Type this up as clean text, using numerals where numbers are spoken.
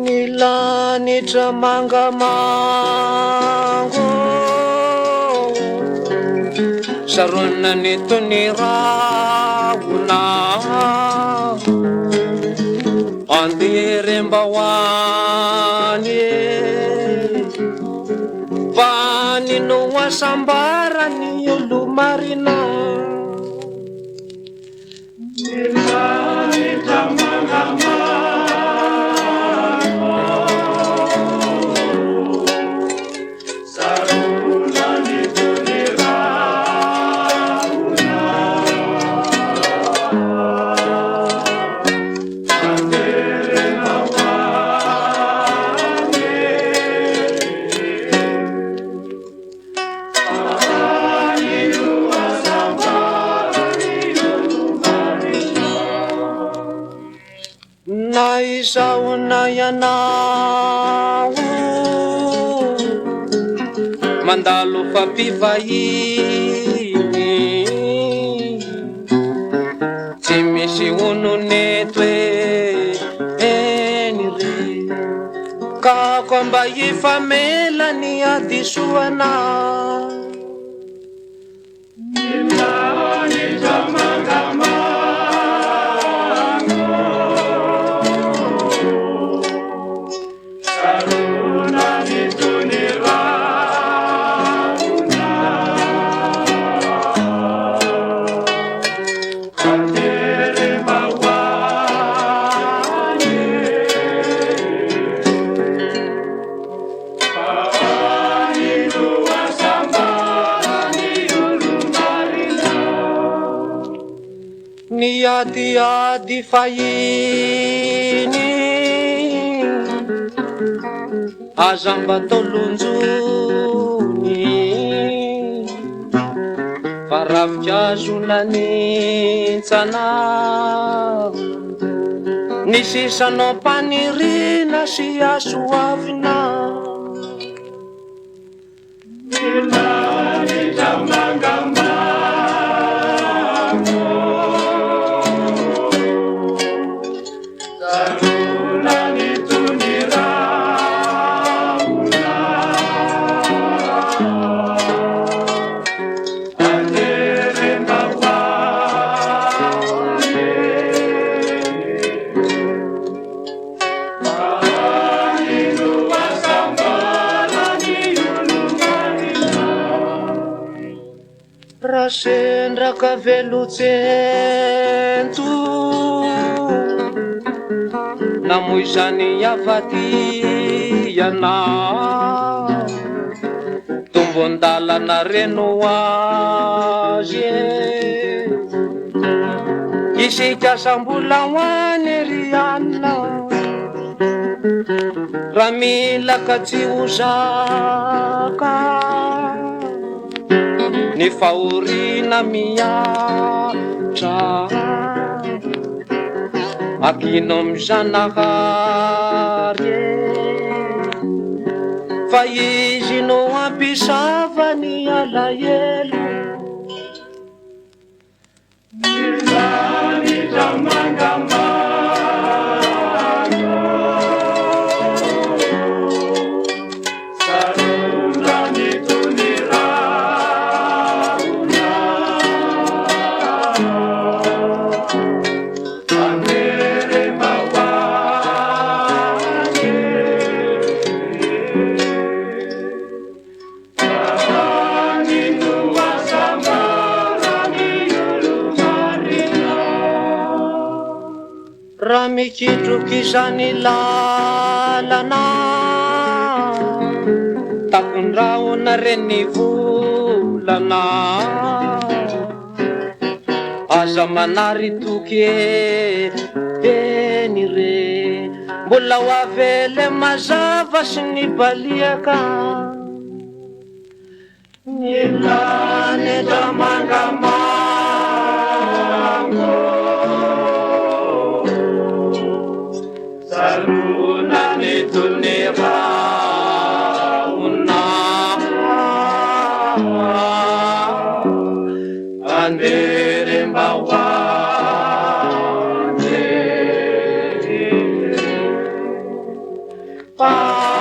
Nilanitra mangamango sarona nitony rahona anderem-bahoany vanino asambarany olo marina nilanitra mangamango Naisaona ianao mandalo fampivahiny tsy misy ononeto eny re kako mba ifamelany adisoana nilanitra mangamango niadiady fahiny aza mba tao lonjony fa ravikazonanitsana ny sisanao mpanirina sy asoavina nilanitra mangamango rasendraka velotsento namoy zany avadiana tombon-dalana reno azy isika sambola hoany ry alina raha mila ka tsy hozaka ny fahorina miatra akino amizanahary fa izy no ampisavany alahelo nilanitra mangamango raha mikitroky izany lalana takondrahona reny volana aza manary toky eny re mbola ho avele mazava sy ny baliaka nilanitra mangamango saluna nitony rahona anderem-bahoany fa